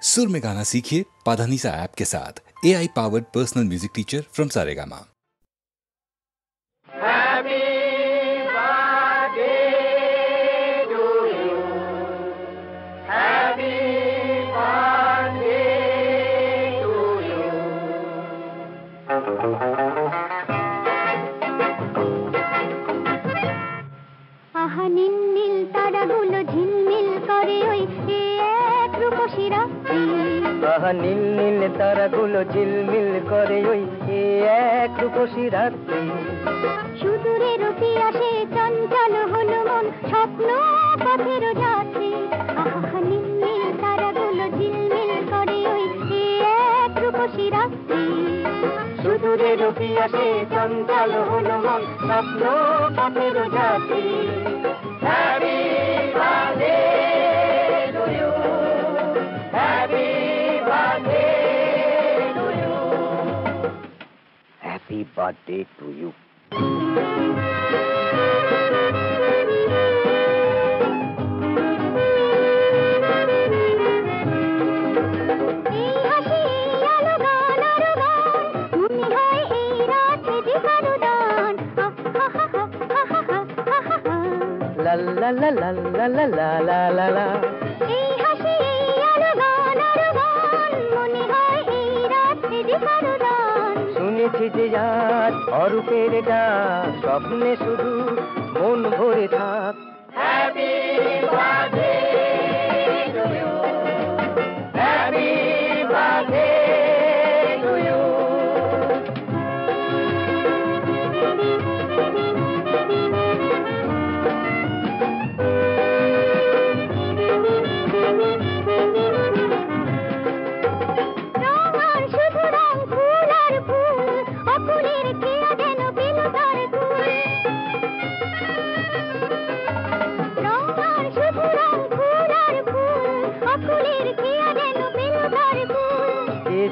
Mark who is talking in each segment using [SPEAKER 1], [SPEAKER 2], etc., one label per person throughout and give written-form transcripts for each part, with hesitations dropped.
[SPEAKER 1] सुर में गाना सीखिए पाधानीसा ऐप के साथ। AI powered personal music teacher from Saregama.
[SPEAKER 2] নীল নীল তারাগুলো ঝিলমিল করে ওই এক রূপসী রাত্রি।
[SPEAKER 3] সুদূরের পিয়াসে চঞ্চল হলো মন, স্বপ্ন পথের যাত্রী। আহা নীল নীল তারাগুলো ঝিলমিল করে ওই এক রূপসী রাত্রি।
[SPEAKER 2] সুদূরের পিয়াসে চঞ্চল হলো মন, স্বপ্ন পথের যাত্রী। Happy birthday to you, happy Happy birthday to you. La la la la la la la la la la. শুনেছি যে আজ অরূপের ডাক, স্বপ্নে শুধু মন ভরে থাক। Happy birthday to you, happy birthday to you.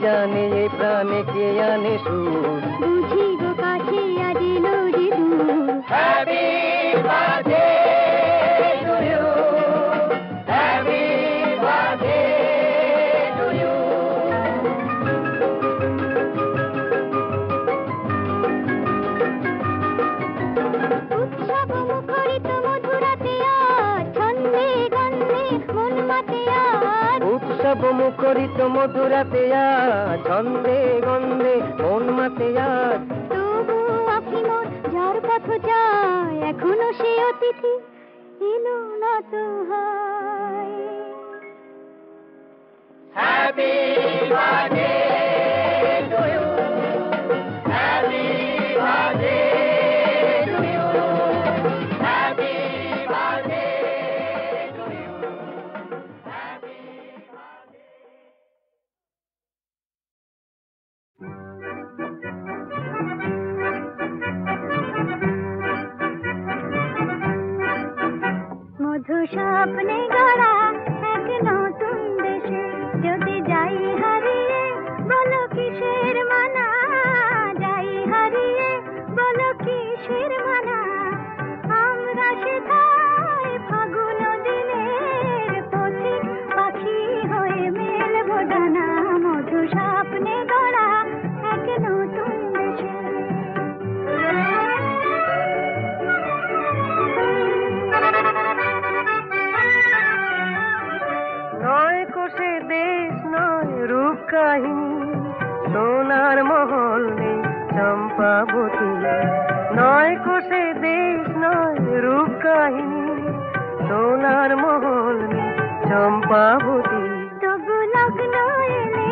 [SPEAKER 2] জানে এই প্রাণে কে আনে সুর,
[SPEAKER 3] বুঝি গো কাছে আজ এলো যে দূর।
[SPEAKER 2] Happy birthday to you, happy birthday to you.
[SPEAKER 3] উৎসব মুখরিত মধুরাতে আজ ছন্দে গন্ধে মন মাতে আজ।
[SPEAKER 2] উৎসব মুখরিত মধুরাতে আজ ছন্দে গন্ধে মন মাতে আজ।
[SPEAKER 3] তবু আখি মোর যার পথ যায়, এখনো সে অতিথি এলো না তো হয়।
[SPEAKER 2] Happy birthday to you, happy birthday to you, happy birthday to you, happy birthday.
[SPEAKER 3] মধু স্বপ্নে গড়া এক নতুন দেশে যদি যাই হারিয়ে, বলো কিসের মানা, যাই হারিয়ে বলো কিসের মানা। আমরা সেথায় ফাগুন দিনের পথিক পাখি হয়ে মেলবো ডানা। মধু স্বপ্নে গড়া এক নতুন দেশে।
[SPEAKER 2] নয় কোষে দেশ নয় রূপ কাহিনী, সোনার মহল নেই চম্পাবতী। নয় কোষে দেশ নয় রূপ কাহিনী, সোনার মহল নেই চম্পাবতী।
[SPEAKER 3] তবু লগ্ন এলে,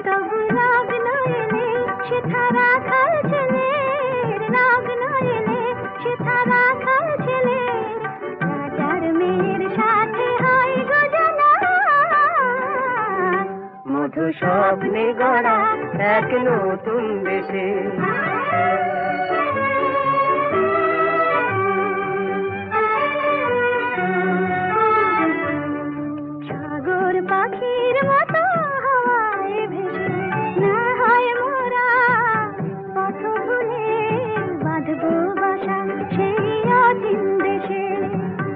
[SPEAKER 3] তবু লগ্ন এলে সেথা রাখাল ছেলের, লগ্ন এলে সেথা রাখাল ছেলের। রাজার মেয়ের সাথে হয় গো জানা।
[SPEAKER 2] মধু স্বপ্নে গড়া এক নতুন দেশে।
[SPEAKER 3] সাগর পাখির মতো হাওয়ায় ভেসে না হয় মোরা পথ ভুলে বাঁধবো বাসা সেই অচিন দেশে।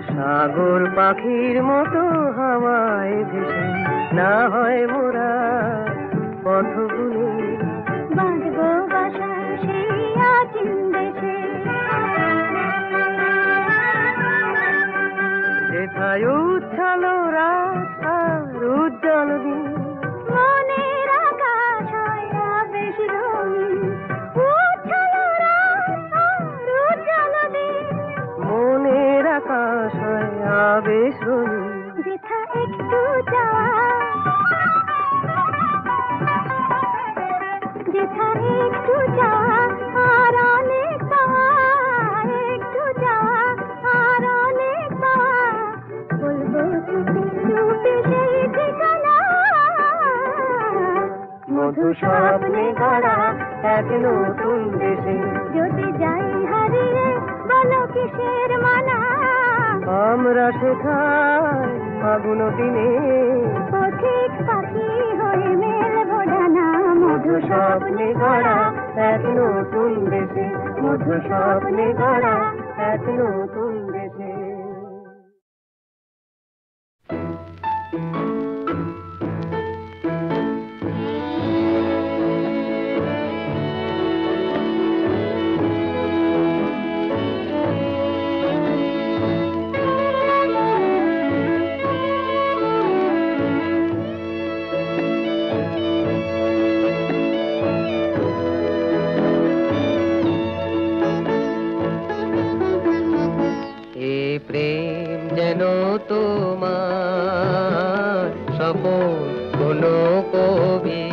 [SPEAKER 2] সাগর পাখির মতো হাওয়ায় ভেসে না হয় মোরা পথগুলো
[SPEAKER 3] বাঁধবো বাসা সেই আচিন দেশে।
[SPEAKER 2] যেথায় উচ্ছাল রাত আর উজ্জ্বল দিন
[SPEAKER 3] মনের আকাশ হয় আবেশ রঙিন, উচ্ছল রাত আর উজ্জ্বল দিন।
[SPEAKER 2] মনের আকাশ হয় আবেশ রঙিন।
[SPEAKER 3] যেথা একটু যাওয়া, যেথা একটু যাওয়া আর অনেক পাওয়া, একটু যাওয়া আর অনেক পাওয়া। বলবো চুপি চুপি সেই ঠিকানা,
[SPEAKER 2] মধু স্বপ্নে গড়া এক নতুন দেশে।
[SPEAKER 3] যদি যাই হারিয়ে বলো কিসের মানা।
[SPEAKER 2] আমরা শেখাই ফাগুন দিনে
[SPEAKER 3] পথিক পাখি হয়ে মেলবো ডানা।
[SPEAKER 2] মধু স্বপ্নে গড়া এক নতুন দেশে। মধু স্বপ্নে গড়া এক নতুন দেশে। প্রেম যেন তোমার স্বপন কোন কবি,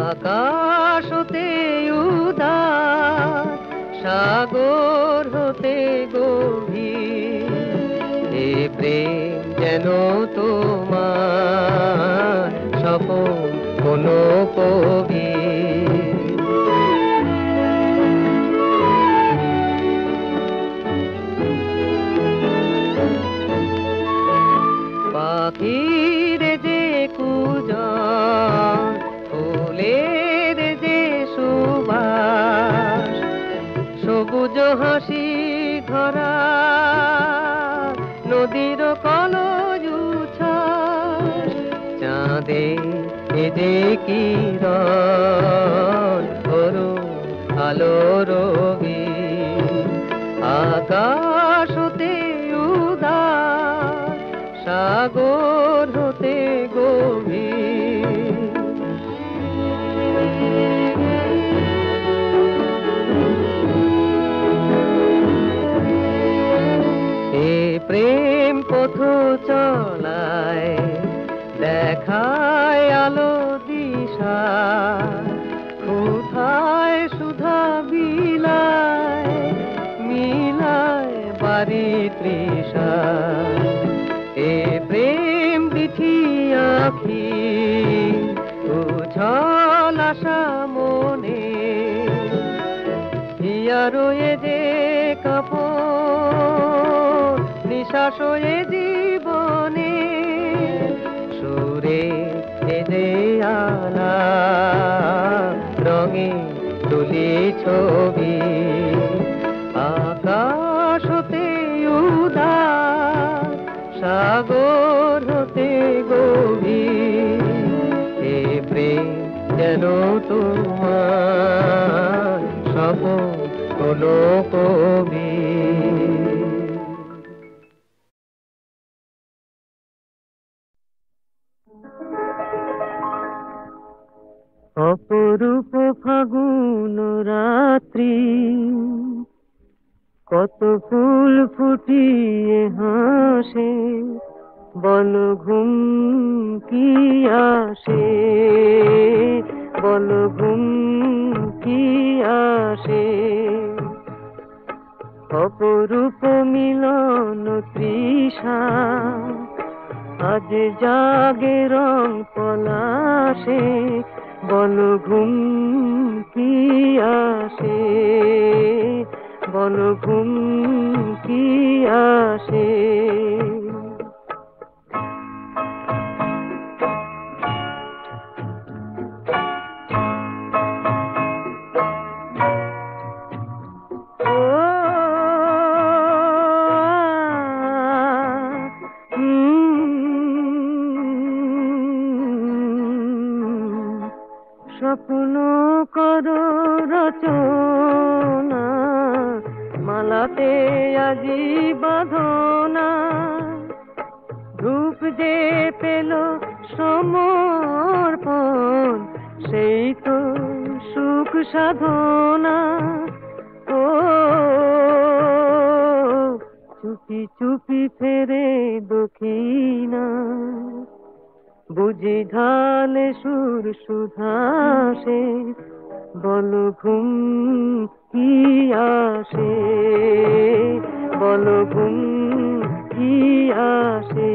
[SPEAKER 2] আকাশ হতে উদার সাগর হতে গভীর। এ প্রেম যেন তোমার স্বপন কোন কবি। পাখির যে কুজন, ফুলের যে সুবাস, সবুজ হাসি ধরা নদীর কলজ উচ্ছ্বাস, চাঁদে যে কিরণ অরুণ আলো রবি, আকাশ হতে উদার সাগর হতে গভীর। এ প্রেম পথ চলায় দেখায় আলো দিশা, কোথায় সুধা বিলায় মিলায় বাড়ি তৃষা। এ প্রেম বিধি আখি উছল আশা মনে, হিয়ারো এ যে কাপড় নিঃশ্বাস এ জীবনে, সুরে এ যে আলা রঙে তুলি ছবি, আকাশ হতে উদার সাগর হতে গভীর। এ প্রেম যেন তোমার স্বপন কোন কবি। অপরূপ ফাগুন রাত্রি, কত ফুল ফুটিয়ে হাসে, বল ঘুম কি আসে, বল ঘুম কি আসে। অপরূপ মিলন তৃষা আজ জাগে রং পলাশে, বল ঘুম কি আসে, বল ঘুম কি আসে। স্বপ্ন করো রচনা, মালাতে আজি বাঁধনা। রূপ যে পেল সমর্পণ, সেই তো সুখ সাধনা। ও চুপি চুপি ফেরে দক্ষিণা, বুঝি ঢালে সুর সুধাসে, বল ঘুম কি আসে, বল ঘুম কি আসে।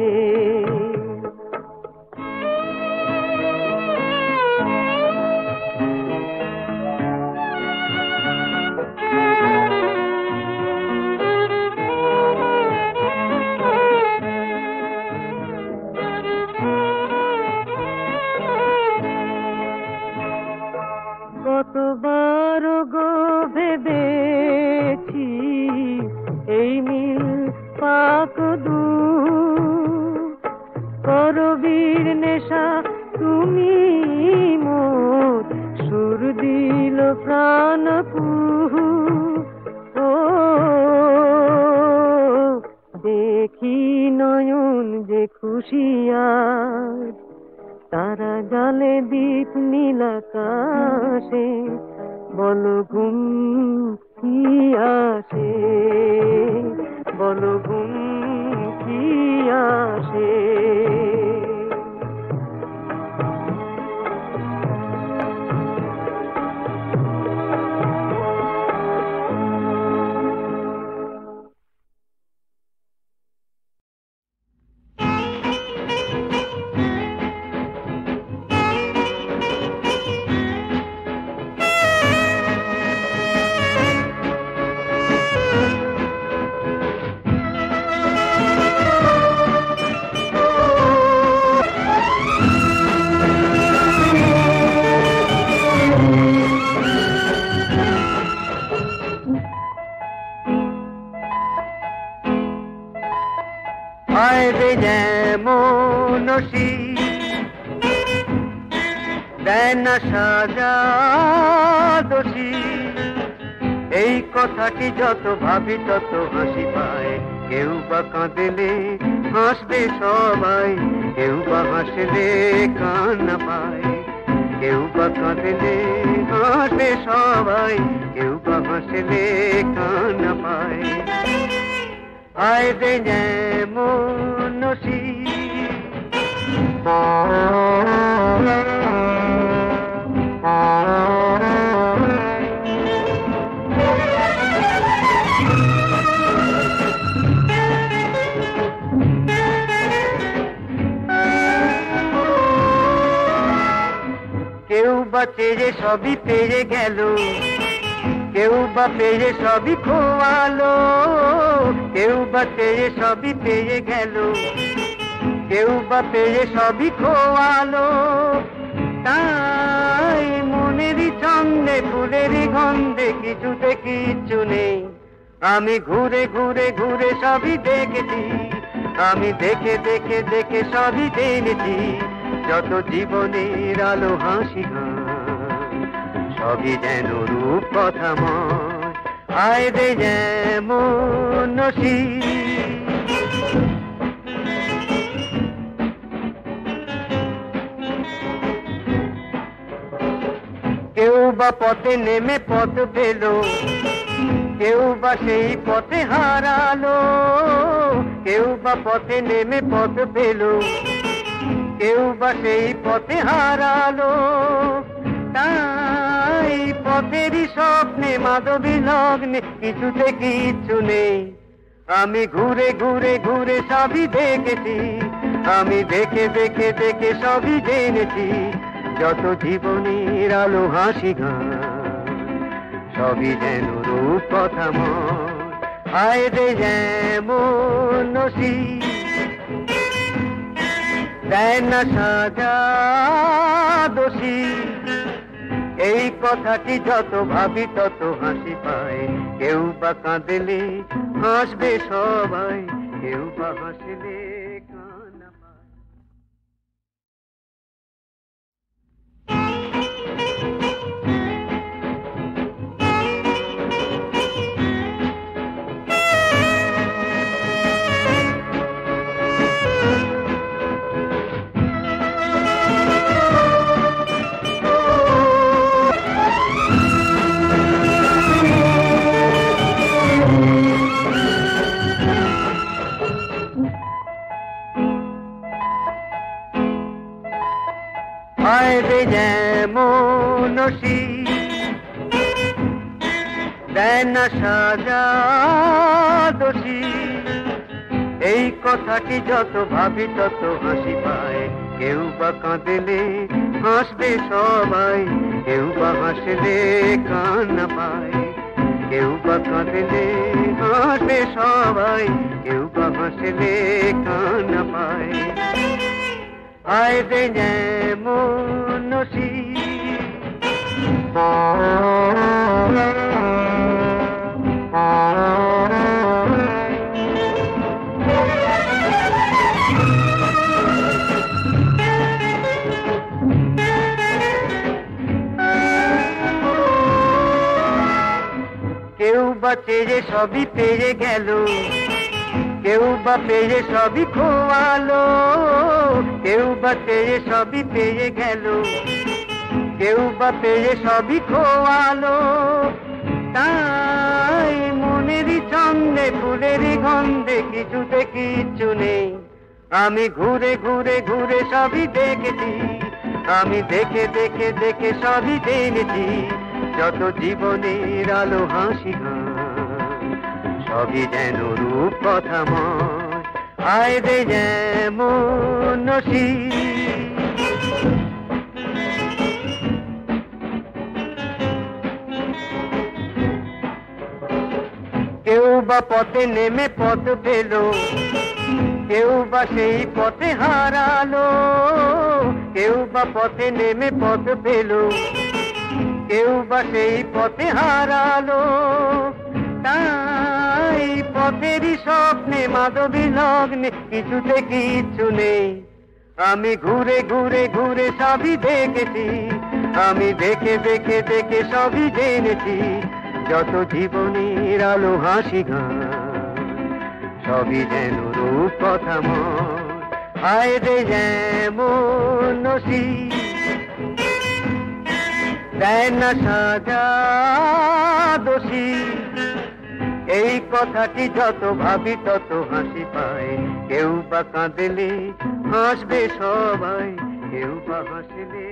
[SPEAKER 2] কতবার গো ভেবেছি এই মিল পাক দু, করবীর নেশা তুমি মোর, সুর দিল প্রাণ কুহু। ও দেখি নয়ন যে খুশিয়ার, তারা জালে দীপ নীলাকাশে, বল ঘুম কি আসে, বল ঘুম কি আসে। আইবে যেমন দেয় না সাজা দোষী, এই কথাটি যত ভাবি তত হাসি পায়। কেউ বা কাঁদলে হাসবে সবাই, কেউ বা হাসলে কান্না পায়। কেউ বা কাঁদলে হাসবে সবাই, কেউ বা হাসলে কান্না পায়। আইবে যেমন কেউ বা চেয়ে সবই পেয়ে গেল, কেউ বা পেয়ে সবই খোয়ালো। কেউ বা চেয়ে সবই পেয়ে গেল, কেউ বা পেয়ে সবই খোয়ালো। তাই মনেরই ছন্দে ফুলেরই গন্ধে কিছুতে কিচ্ছু নেই। আমি ঘুরে ঘুরে ঘুরে সবই দেখেছি, আমি দেখে দেখে দেখে সবই জেনেছি। যত জীবনের আলো হাসি গান, সবই যেন রূপ কথাময়। আইবে যেমন কেউ বা পথে নেমে পথ পেল, কেউ বা সেই পথে হারালো। কেউ বা পথে নেমে পথ পেল, কেউ বা সেই পথে হারালো। তাই পথেরই স্বপ্নে মাধবী লগ্নে কিছুতে কিচ্ছু নেই। আমি ঘুরে ঘুরে ঘুরে সবই দেখেছি, আমি দেখে দেখে দেখে সবই জেনেছি। যত জীবনের আলো হাসি গান, সবই যেন রূপ কথাময়। আইবে যেমন দেয় না সাজা দোষী, এই কথাটি যত ভাবি তত হাসি পায়। কেউ বা কাঁদলে হাসবে সবাই, কেউ বা হাসলে কান্না পায়। আয় রে যেমন দেয় না সাজা দোষী, এই কথাটি যত ভাবি তত হাসি পায়। কেউ বা কাঁদলে হাসবে সবাই, কেউ বা হাসলে কান্না পায়। কেউ বা কাঁদলে হাসবে সবাই, কেউ বা হাসলে কান্না পায়। আয় রে যেমন কেউ বা চেয়ে সবই পেয়ে গেল, কেউ বা পেয়ে সবই খোয়ালো। কেউ বা চেয়ে সবই পেয়ে গেল, কেউ বা পেয়ে সবই খোয়ালো। তাই মনেরই ছন্দে ফুলেরই গন্ধে কিছুতে কিচ্ছু নেই। আমি ঘুরে ঘুরে ঘুরে সবই দেখেছি, আমি দেখে দেখে দেখে সবই জেনেছি। যত জীবনের আলো হাসি গান সবই যেন রূপ কথাময়। আয় রে যেমন কেউ বা পথে নেমে পথ পেল, কেউ বা সেই পথে হারালো। কেউ বা পথে নেমে পথ পেল, কেউ বা সেই পথে হারালো। তাই পথেরই স্বপ্নে মাধবী লগ্নে কিছুতে কিচ্ছু নেই। আমি ঘুরে ঘুরে ঘুরে সবই দেখেছি, আমি দেখে দেখে দেখে সবই জেনেছি। যত জীবনের আলো হাসি গান সবই যেন রূপ কথাময়। আয় রে যেমন দেয় না সাজা দোষী, এই কথাটি যত ভাবি তত হাসি পায়। কেউ বা কাঁদলে হাসবে সবাই, কেউ বা হাসলে